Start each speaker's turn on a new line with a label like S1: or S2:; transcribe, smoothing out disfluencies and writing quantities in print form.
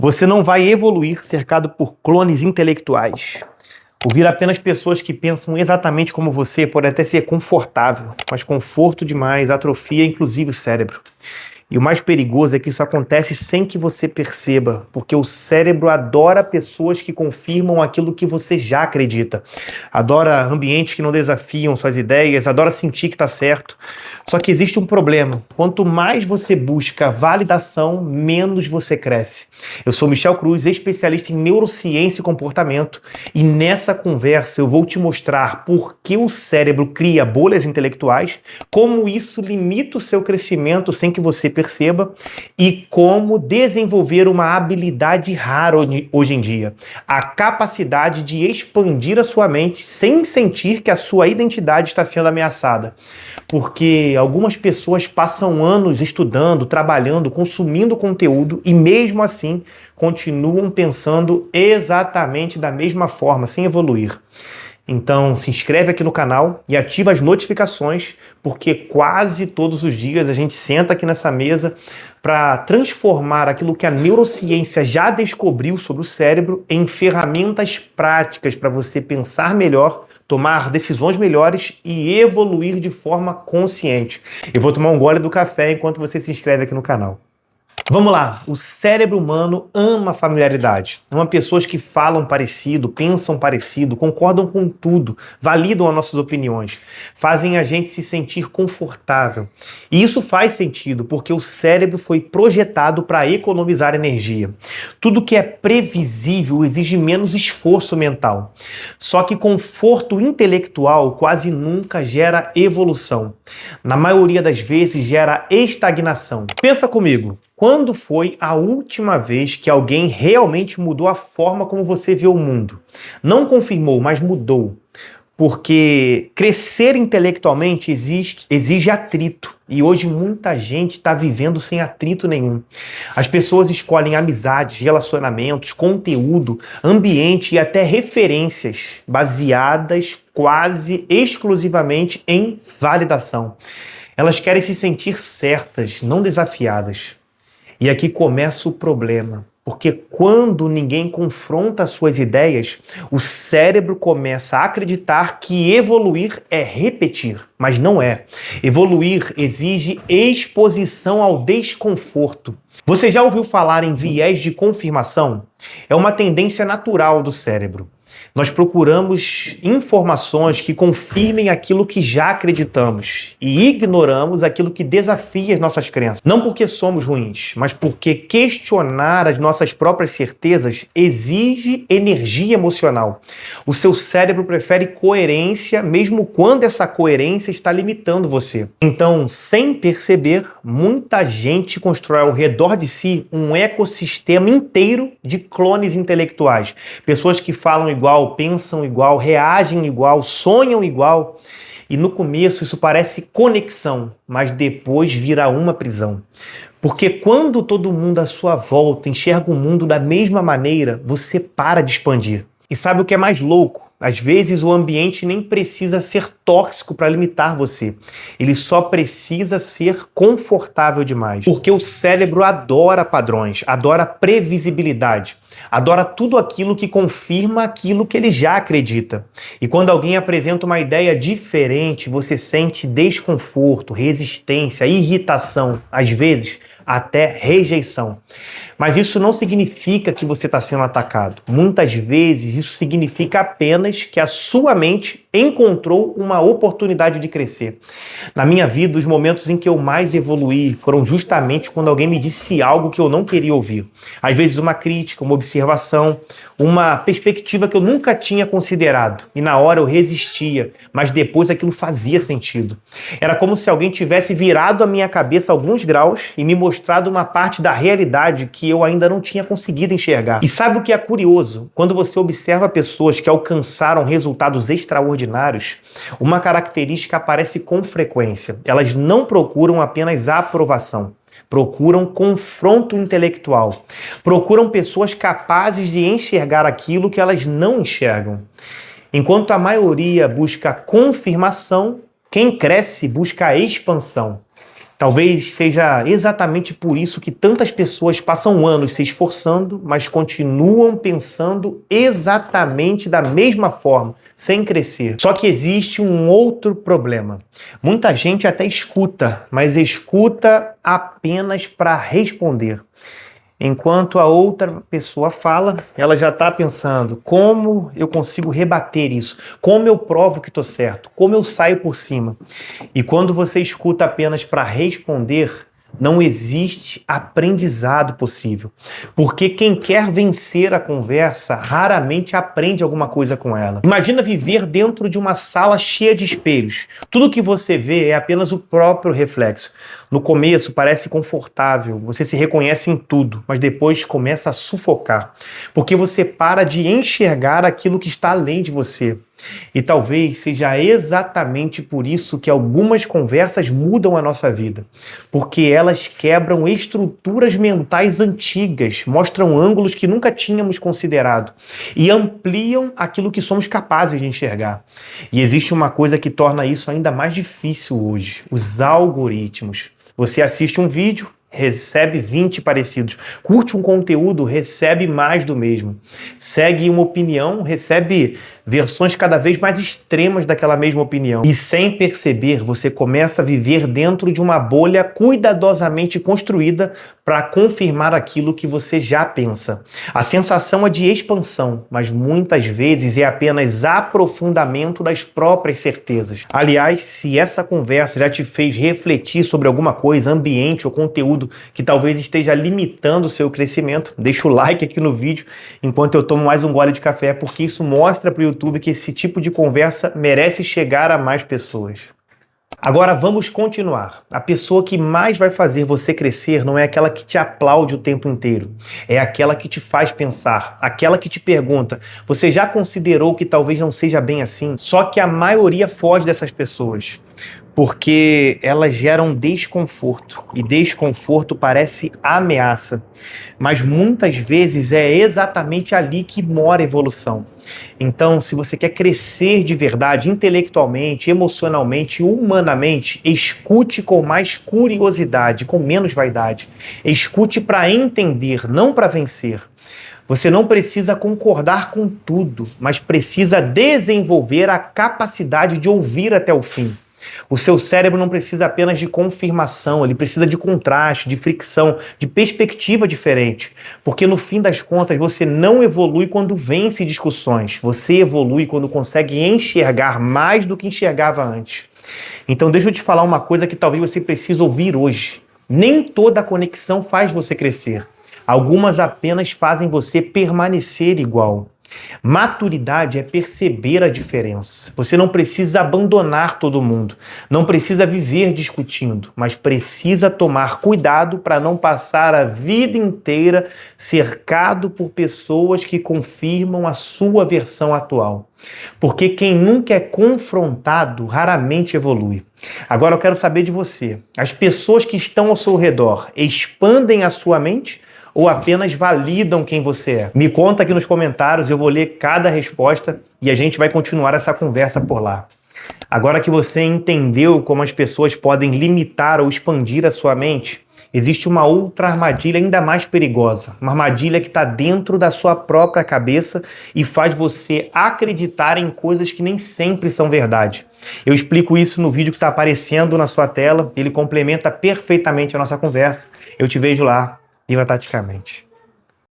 S1: Você não vai evoluir cercado por clones intelectuais. Ouvir apenas pessoas que pensam exatamente como você pode até ser confortável, mas conforto demais atrofia inclusive o cérebro. E o mais perigoso é que isso acontece sem que você perceba, porque o cérebro adora pessoas que confirmam aquilo que você já acredita. Adora ambientes que não desafiam suas ideias, adora sentir que está certo. Só que existe um problema. Quanto mais você busca validação, menos você cresce. Eu sou Michel Cruz, especialista em neurociência e comportamento, e nessa conversa eu vou te mostrar por que o cérebro cria bolhas intelectuais, como isso limita o seu crescimento sem que você perceba e como desenvolver uma habilidade rara hoje em dia, a capacidade de expandir a sua mente sem sentir que a sua identidade está sendo ameaçada. Porque algumas pessoas passam anos estudando, trabalhando, consumindo conteúdo e mesmo assim continuam pensando exatamente da mesma forma, sem evoluir. Então se inscreve aqui no canal e ativa as notificações, porque quase todos os dias a gente senta aqui nessa mesa para transformar aquilo que a neurociência já descobriu sobre o cérebro em ferramentas práticas para você pensar melhor, tomar decisões melhores e evoluir de forma consciente. Eu vou tomar um gole do café enquanto você se inscreve aqui no canal. Vamos lá, o cérebro humano ama familiaridade. Ama pessoas que falam parecido, pensam parecido, concordam com tudo, validam as nossas opiniões, fazem a gente se sentir confortável. E isso faz sentido, porque o cérebro foi projetado para economizar energia. Tudo que é previsível exige menos esforço mental. Só que conforto intelectual quase nunca gera evolução. Na maioria das vezes gera estagnação. Pensa comigo. Quando foi a última vez que alguém realmente mudou a forma como você vê o mundo? Não confirmou, mas mudou. Porque crescer intelectualmente exige atrito. E hoje muita gente está vivendo sem atrito nenhum. As pessoas escolhem amizades, relacionamentos, conteúdo, ambiente e até referências baseadas quase exclusivamente em validação. Elas querem se sentir certas, não desafiadas. E aqui começa o problema, porque quando ninguém confronta as suas ideias, o cérebro começa a acreditar que evoluir é repetir, mas não é. Evoluir exige exposição ao desconforto. Você já ouviu falar em viés de confirmação? É uma tendência natural do cérebro. Nós procuramos informações que confirmem aquilo que já acreditamos e ignoramos aquilo que desafia as nossas crenças. Não porque somos ruins, mas porque questionar as nossas próprias certezas exige energia emocional. O seu cérebro prefere coerência, mesmo quando essa coerência está limitando você. Então, sem perceber, muita gente constrói ao redor de si um ecossistema inteiro de clones intelectuais. Pessoas que falam igual, pensam igual, reagem igual, sonham igual. E no começo isso parece conexão, mas depois vira uma prisão. Porque quando todo mundo à sua volta enxerga o mundo da mesma maneira, você para de expandir. E sabe o que é mais louco? Às vezes o ambiente nem precisa ser tóxico para limitar você. Ele só precisa ser confortável demais. Porque o cérebro adora padrões, adora previsibilidade, adora tudo aquilo que confirma aquilo que ele já acredita. E quando alguém apresenta uma ideia diferente, você sente desconforto, resistência, irritação, às vezes até rejeição. Mas isso não significa que você está sendo atacado. Muitas vezes isso significa apenas que a sua mente encontrou uma oportunidade de crescer. Na minha vida, os momentos em que eu mais evoluí foram justamente quando alguém me disse algo que eu não queria ouvir. Às vezes uma crítica, uma observação, uma perspectiva que eu nunca tinha considerado. E na hora eu resistia, mas depois aquilo fazia sentido. Era como se alguém tivesse virado a minha cabeça alguns graus e me mostrado uma parte da realidade que eu ainda não tinha conseguido enxergar. E sabe o que é curioso? Quando você observa pessoas que alcançaram resultados extraordinários, uma característica aparece com frequência. Elas não procuram apenas aprovação. Procuram confronto intelectual. Procuram pessoas capazes de enxergar aquilo que elas não enxergam. Enquanto a maioria busca confirmação, quem cresce busca expansão. Talvez seja exatamente por isso que tantas pessoas passam anos se esforçando, mas continuam pensando exatamente da mesma forma, sem crescer. Só que existe um outro problema. Muita gente até escuta, mas escuta apenas para responder. Enquanto a outra pessoa fala, ela já está pensando: como eu consigo rebater isso? Como eu provo que estou certo? Como eu saio por cima? E quando você escuta apenas para responder, não existe aprendizado possível. Porque quem quer vencer a conversa raramente aprende alguma coisa com ela. Imagina viver dentro de uma sala cheia de espelhos. Tudo que você vê é apenas o próprio reflexo. No começo parece confortável, você se reconhece em tudo, mas depois começa a sufocar. Porque você para de enxergar aquilo que está além de você. E talvez seja exatamente por isso que algumas conversas mudam a nossa vida. Porque elas quebram estruturas mentais antigas, mostram ângulos que nunca tínhamos considerado e ampliam aquilo que somos capazes de enxergar. E existe uma coisa que torna isso ainda mais difícil hoje: os algoritmos. Você assiste um vídeo, recebe 20 parecidos. Curte um conteúdo, recebe mais do mesmo. Segue uma opinião, recebe versões cada vez mais extremas daquela mesma opinião. E sem perceber, você começa a viver dentro de uma bolha cuidadosamente construída para confirmar aquilo que você já pensa. A sensação é de expansão, mas muitas vezes é apenas aprofundamento das próprias certezas. Aliás, se essa conversa já te fez refletir sobre alguma coisa, ambiente ou conteúdo que talvez esteja limitando o seu crescimento, deixa o like aqui no vídeo enquanto eu tomo mais um gole de café, porque isso mostra para o YouTube que esse tipo de conversa merece chegar a mais pessoas. Agora vamos continuar. A pessoa que mais vai fazer você crescer não é aquela que te aplaude o tempo inteiro. É aquela que te faz pensar, aquela que te pergunta: você já considerou que talvez não seja bem assim? Só que a maioria foge dessas pessoas, porque elas geram desconforto, e desconforto parece ameaça. Mas muitas vezes é exatamente ali que mora a evolução. Então, se você quer crescer de verdade, intelectualmente, emocionalmente, humanamente, escute com mais curiosidade, com menos vaidade. Escute para entender, não para vencer. Você não precisa concordar com tudo, mas precisa desenvolver a capacidade de ouvir até o fim. O seu cérebro não precisa apenas de confirmação, ele precisa de contraste, de fricção, de perspectiva diferente. Porque no fim das contas você não evolui quando vence discussões, você evolui quando consegue enxergar mais do que enxergava antes. Então deixa eu te falar uma coisa que talvez você precise ouvir hoje. Nem toda conexão faz você crescer. Algumas apenas fazem você permanecer igual. Maturidade é perceber a diferença. Você não precisa abandonar todo mundo, não precisa viver discutindo, mas precisa tomar cuidado para não passar a vida inteira cercado por pessoas que confirmam a sua versão atual. Porque quem nunca é confrontado raramente evolui. Agora eu quero saber de você. As pessoas que estão ao seu redor expandem a sua mente ou apenas validam quem você é? Me conta aqui nos comentários, eu vou ler cada resposta e a gente vai continuar essa conversa por lá. Agora que você entendeu como as pessoas podem limitar ou expandir a sua mente, existe uma outra armadilha ainda mais perigosa. Uma armadilha que está dentro da sua própria cabeça e faz você acreditar em coisas que nem sempre são verdade. Eu explico isso no vídeo que está aparecendo na sua tela, ele complementa perfeitamente a nossa conversa. Eu te vejo lá. Viva taticamente.